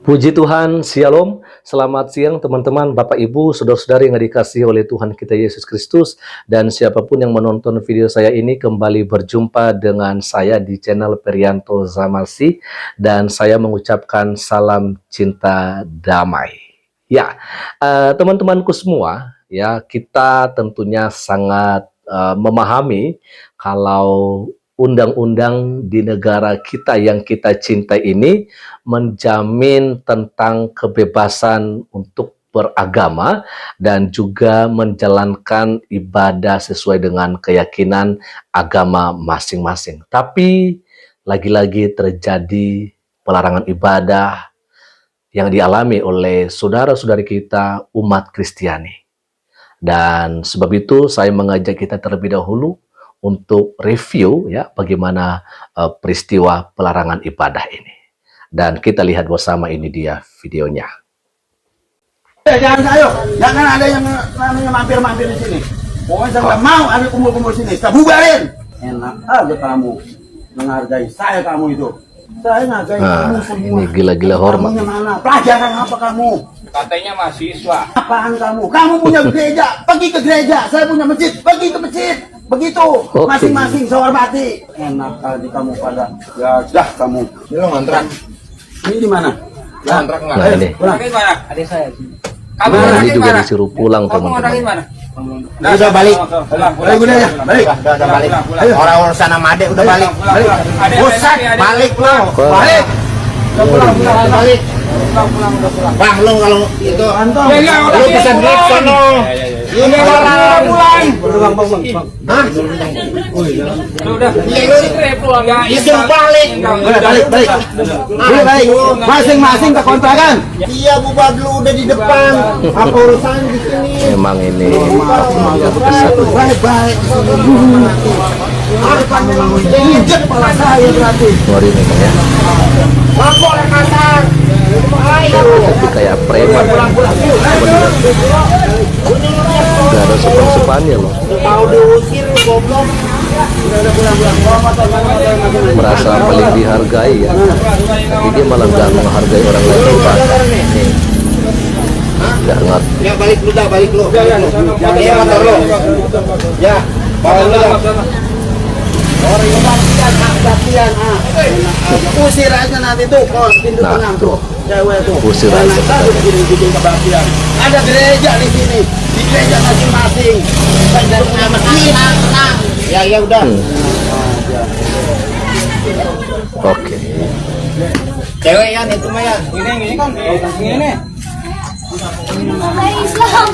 Puji Tuhan, Shalom, selamat siang teman-teman, Bapak Ibu, Saudara-saudari yang dikasihi oleh Tuhan kita Yesus Kristus. Dan siapapun yang menonton video saya ini kembali berjumpa dengan saya di channel Perianto Zamarsi. Dan saya mengucapkan salam cinta damai. Ya, teman-temanku semua, ya kita tentunya sangat memahami kalau undang-undang di negara kita yang kita cintai ini menjamin tentang kebebasan untuk beragama dan juga menjalankan ibadah sesuai dengan keyakinan agama masing-masing. Tapi lagi-lagi terjadi pelarangan ibadah yang dialami oleh saudara-saudari kita umat Kristiani. Dan sebab itu saya mengajak kita terlebih dahulu untuk review ya bagaimana peristiwa pelarangan ibadah ini. Dan kita lihat bersama, ini dia videonya. Jangan ada yang namanya mampir-mampir di sini. Pokoknya saya nggak mau ada kumpul-kumpul sini. Saya bubarin. Enak aja kamu menghargai saya, kamu itu. Saya menghargai kamu semua. Ini gila-gila hormat. Kamunya mana? Pelajaran apa kamu? Katanya mahasiswa. Apaan kamu? Kamu punya gereja, pergi ke gereja. Saya punya masjid, pergi ke masjid. Begitu, masing-masing sehormati. Enak kali kamu pada. Ya dah kamu. Ini lo ngontrak. Ini di mana? Ngontrak nggak? Nah, ini. Kontrakin mana? Adik saya. Kamu Nah, ini kontrakin juga mana? disuruh pulang Kamu kontrakin teman-teman. mana? Udah balik. Pulang. Udah ya, balik. Udah balik. Ayo. Orang urusan sama adek udah balik. Balik. Bosan, balik lo. Balik. Udah pulang, balik. Pulang, udah pulang. Bang, lo kalau itu Anton. lo bisa drive sono. Ini orang pulang. Hah? Udah. Itu balik. Udah balik. Balik. Masing-masing ke kontrakan. Iya, Bu Badlu udah di depan. Apa urusannya di sini? Memang ini yang kesatu. Balik. Injek kepala saya berarti. Ngeri memang ya. Aku orang kasar. Tapi kayak preman. Gak ada sopan-sopannya loh. Mau diusir lu goblok. Merasa paling dihargai ya. Tapi dia malah gak menghargai orang lain juga. Nih. Gak ngerti. Ya balik lu dah, balik lu. Ya motor lu. Ya, bawa lu dah. Gantian, usir aja nanti tuh kos pintu Nah, tengah tuh. tuh, cewek tuh. Usir aja. Enak aja bikin kebaktian. Ada gereja di sini, di gereja masing-masing. Tenang. Ya udah. Oke. Cewek ya itu mah ya. Ini kan. Ini. Islam.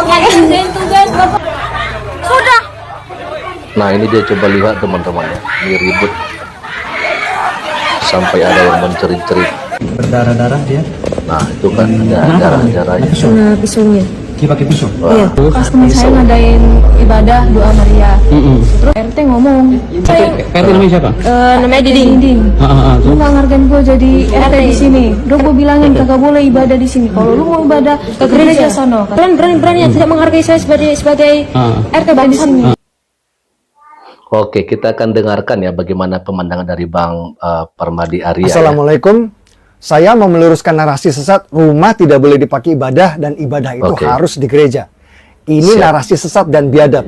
Ngadain tugas Bapak. Sudah. Nah, ini dia, coba lihat teman-teman ya. Ini ribut. Sampai ada yang mencerit-cerit. Berdarah-darah dia. Nah, itu kan ada darah-darahnya. Nah, pisaunya. Dia pakai pisau. Iya. Pas teman saya ngadain ibadah doa Maria. Terus RT ngomong. Saya PRT namanya siapa? namanya Diding. Lu nggak ngargain gue jadi RT di sini. Udah gue bilangin kagak boleh ibadah di sini. Kalau lu mau ibadah ke gereja sono. Kalian berani tidak menghargai saya sebagai RT di sini. Oke, kita akan dengarkan ya bagaimana pemandangan dari Bang Permadi Arya. Ya. Assalamualaikum. Saya mau meluruskan narasi sesat, rumah tidak boleh dipakai ibadah dan ibadah itu Oke. harus di gereja. Ini Siap. narasi sesat dan biadab.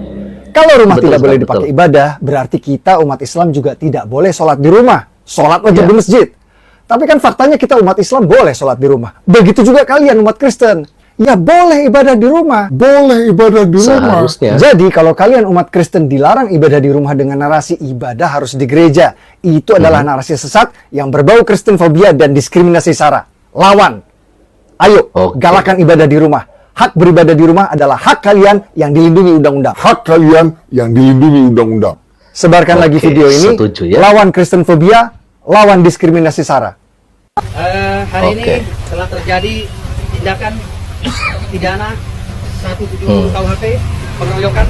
Kalau rumah Betul, tidak boleh betul. dipakai ibadah, berarti kita umat Islam juga tidak boleh sholat di rumah. Sholat wajib Ya. di masjid. Tapi kan faktanya kita umat Islam boleh sholat di rumah. Begitu juga kalian umat Kristen. Ya boleh ibadah di rumah. Boleh ibadah di rumah. Seharusnya. Jadi kalau kalian umat Kristen dilarang ibadah di rumah dengan narasi ibadah harus di gereja, itu adalah narasi sesat yang berbau Kristenfobia dan diskriminasi SARA. Lawan. Ayo, Oke. galakan ibadah di rumah. Hak beribadah di rumah adalah hak kalian yang dilindungi undang-undang. Hak kalian yang dilindungi undang-undang. Sebarkan lagi Oke, video ini. setuju ya. Lawan Kristenfobia, lawan diskriminasi SARA. Hari Oke. ini telah terjadi tindakan pidana 170 KUHP pengeroyokan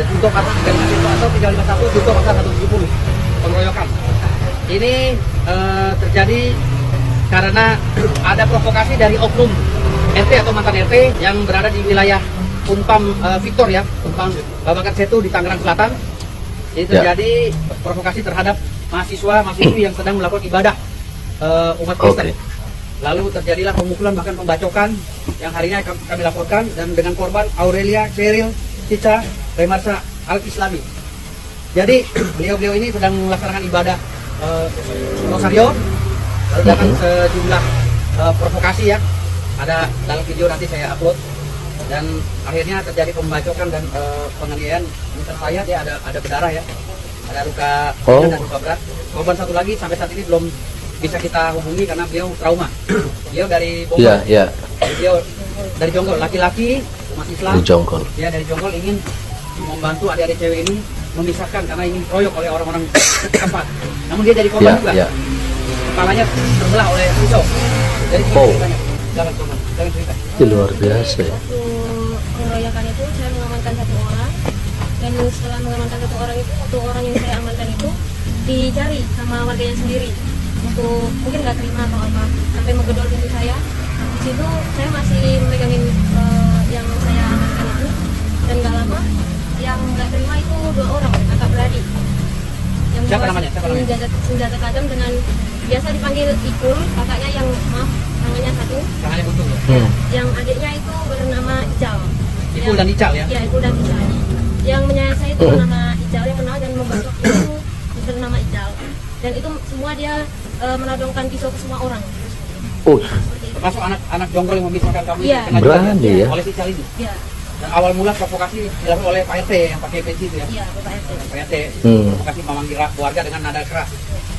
junto pasal 351 atau 351 junto pasal 170 pengeroyokan. Ini terjadi karena ada provokasi dari oknum RT atau mantan RT yang berada di wilayah Umpam Victor ya, Umpam Babakan Setu di Tangerang Selatan. Ini terjadi provokasi terhadap mahasiswa-mahasiswi yang sedang melakukan ibadah umat Kristen. Lalu terjadilah pemukulan bahkan pembacokan yang hari ini kami laporkan, dan dengan korban Aurelia Cheryl Cica Remarsa Al-Islami. Jadi beliau-beliau ini sedang melaksanakan ibadah rosario, lalu dapat sejumlah provokasi ya. Ada dalam video nanti saya upload, dan akhirnya terjadi pembacokan dan penganiayaan. Misalnya saya dia ada berdarah ya, ada luka ringan dan luka berat. Korban satu lagi sampai saat ini belum bisa kita hubungi karena beliau trauma. Beliau dari Bogor. Iya. Beliau dari Jonggol, laki-laki umat Islam. Di Jonggol. Dia dari Jonggol ingin membantu adik-adik cewek ini memisahkan karena ini dikeroyok oleh orang-orang tempat. Namun dia jadi korban juga. Iya. Kepalanya terbelah oleh pisau. Jadi ceritanya. Jangan cerita. Itu luar biasa ya. Waktu pengeroyokan itu saya mengamankan satu orang, dan setelah mengamankan satu orang itu, satu orang yang saya amankan itu dicari sama warganya sendiri. Untuk mungkin nggak terima atau apa, sampai menggedor pintu saya. Di situ saya masih megangin yang saya amankan itu, dan nggak lama yang nggak terima itu 2 orang kakak beradik. Yang Siapa bawa namanya? senjata tajam dengan biasa dipanggil Ikul, kakaknya yang maaf namanya satu. Tangannya buntung loh. Yang adiknya itu bernama Ical. Ikul dan Ical ya? Ya, Ikul dan Ical. Yang menyayat saya itu bernama Ical, yang kenal dan membacok itu bernama Ical. Dan itu semua dia menodongkan pisau ke semua orang. Seperti itu. Termasuk anak Jonggol yang memisahkan kamu Iya. kena juga Berani ya. oleh si Ical ini. Ya, Dan awal mula provokasi dilakukan oleh Pak RT yang pakai peci itu ya. iya, Bapak RT. Pak RT provokasi memanggil warga dengan nada keras.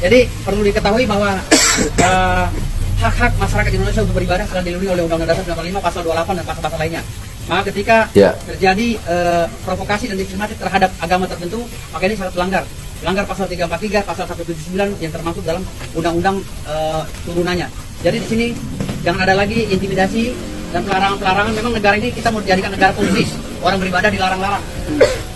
Jadi perlu diketahui bahwa hak-hak masyarakat Indonesia untuk beribadah telah dilindungi oleh Undang-Undang Dasar 45 pasal 28 dan pasal-pasal lainnya. Maka ketika terjadi provokasi dan diskriminasi terhadap agama tertentu, maka ini sangat melanggar pasal 343, pasal 179 yang termasuk dalam undang-undang turunannya. Jadi di sini jangan ada lagi intimidasi dan pelarangan-pelarangan. Memang negara ini kita mau dijadikan negara komunis, orang beribadah dilarang-larang.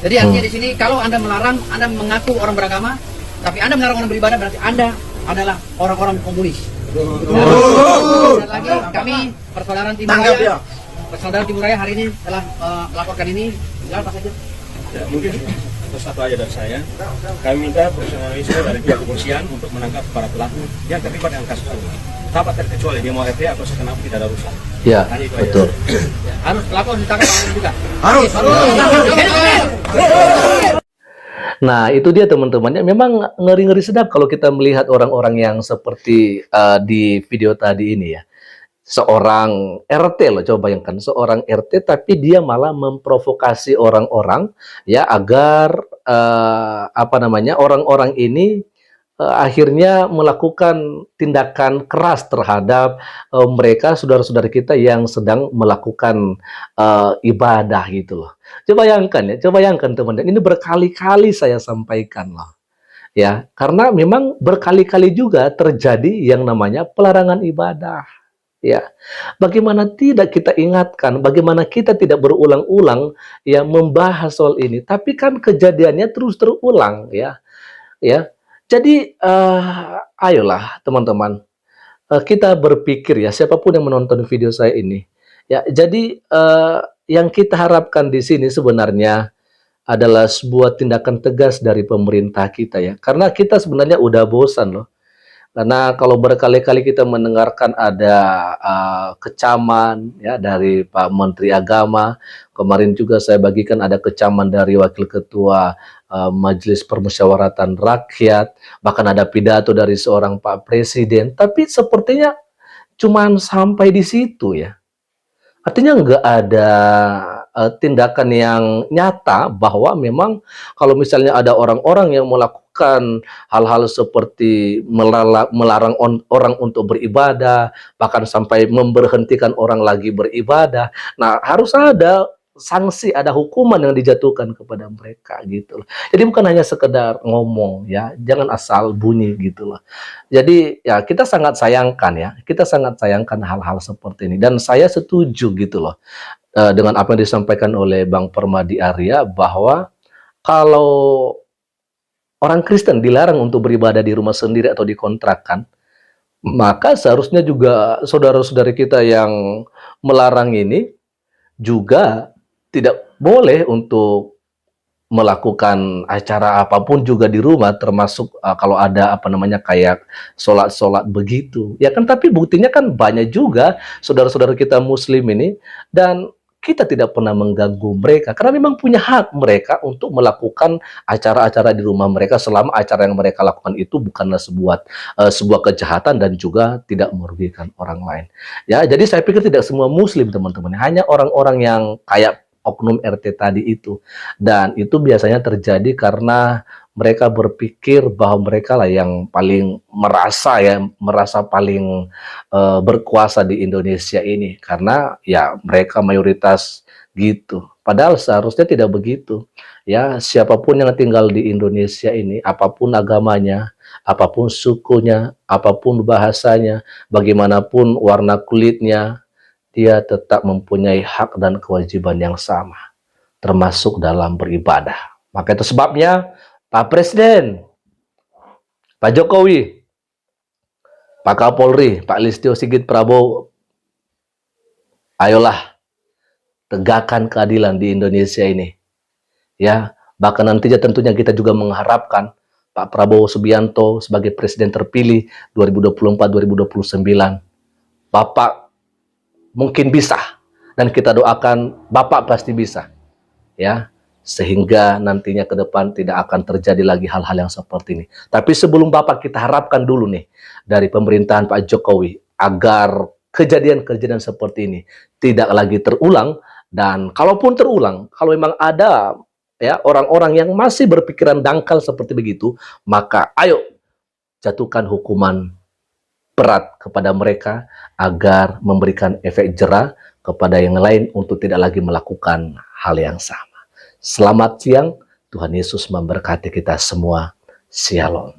Jadi artinya di sini kalau Anda melarang, Anda mengaku orang beragama, tapi Anda melarang orang beribadah, berarti Anda adalah orang-orang komunis. Dan lagi kami persaudaraan Timur Raya hari ini telah melaporkan ini. Apa saja? Ya, mungkin satu aja dari saya. Kami minta profesionalisme dari pihak kepolisian untuk menangkap para pelaku yang terlibat dengan kasus ini. Tanpa terkecuali dia mau RT atau sekenapa tidak ada urusan. Ya, Hanya itu betul. aja. Harus pelaku harus ditangkap juga. Harus. Nah, itu dia teman-temannya. Memang ngeri-ngeri sedap kalau kita melihat orang-orang yang seperti di video tadi ini ya. Seorang RT loh, coba bayangkan, seorang RT tapi dia malah memprovokasi orang-orang ya agar orang-orang ini akhirnya melakukan tindakan keras terhadap mereka, saudara-saudara kita yang sedang melakukan ibadah gitu loh. Coba bayangkan teman-teman, ini berkali-kali saya sampaikan loh. Ya, karena memang berkali-kali juga terjadi yang namanya pelarangan ibadah. Ya, bagaimana tidak kita ingatkan, bagaimana kita tidak berulang-ulang ya membahas soal ini, tapi kan kejadiannya terus terulang ya. Jadi ayolah teman-teman, kita berpikir ya, siapapun yang menonton video saya ini ya. Jadi yang kita harapkan di sini sebenarnya adalah sebuah tindakan tegas dari pemerintah kita ya, karena kita sebenarnya udah bosan loh. Karena kalau berkali-kali kita mendengarkan ada kecaman ya dari Pak Menteri Agama, kemarin juga saya bagikan ada kecaman dari Wakil Ketua Majelis Permusyawaratan Rakyat, bahkan ada pidato dari seorang Pak Presiden, tapi sepertinya cuman sampai di situ ya. Artinya nggak ada tindakan yang nyata bahwa memang kalau misalnya ada orang-orang yang melakukan hal-hal seperti melarang orang untuk beribadah, bahkan sampai memberhentikan orang lagi beribadah, nah harus ada sanksi, ada hukuman yang dijatuhkan kepada mereka gitu loh. Jadi bukan hanya sekedar ngomong ya, jangan asal bunyi gitu loh. Jadi ya kita sangat sayangkan hal-hal seperti ini, dan saya setuju gitu loh dengan apa yang disampaikan oleh Bang Permadi Arya bahwa kalau orang Kristen dilarang untuk beribadah di rumah sendiri atau dikontrakan, maka seharusnya juga saudara-saudari kita yang melarang ini juga tidak boleh untuk melakukan acara apapun juga di rumah, termasuk kalau ada apa namanya kayak sholat-sholat begitu. Ya kan, tapi buktinya kan banyak juga saudara-saudara kita Muslim ini, dan kita tidak pernah mengganggu mereka karena memang punya hak mereka untuk melakukan acara-acara di rumah mereka selama acara yang mereka lakukan itu bukanlah sebuah kejahatan dan juga tidak merugikan orang lain. Ya, jadi saya pikir tidak semua Muslim teman-teman, hanya orang-orang yang kayak oknum RT tadi itu, dan itu biasanya terjadi karena mereka berpikir bahwa mereka lah yang paling merasa paling berkuasa di Indonesia ini, karena ya mereka mayoritas gitu. Padahal seharusnya tidak begitu. Ya, siapapun yang tinggal di Indonesia ini, apapun agamanya, apapun sukunya, apapun bahasanya, bagaimanapun warna kulitnya, dia tetap mempunyai hak dan kewajiban yang sama, termasuk dalam beribadah. Maka itu sebabnya Pak Presiden, Pak Jokowi, Pak Kapolri, Pak Listio Sigit Prabowo, ayolah tegakkan keadilan di Indonesia ini. Ya, bahkan nantinya tentunya kita juga mengharapkan Pak Prabowo Subianto sebagai presiden terpilih 2024-2029. Bapak mungkin bisa, dan kita doakan Bapak pasti bisa, ya, sehingga nantinya ke depan tidak akan terjadi lagi hal-hal yang seperti ini. Tapi sebelum Bapak, kita harapkan dulu nih dari pemerintahan Pak Jokowi agar kejadian-kejadian seperti ini tidak lagi terulang, dan kalaupun terulang, kalau memang ada ya orang-orang yang masih berpikiran dangkal seperti begitu, maka ayo jatuhkan hukuman berat kepada mereka agar memberikan efek jera kepada yang lain untuk tidak lagi melakukan hal yang sama. Selamat siang, Tuhan Yesus memberkati kita semua. Shalom.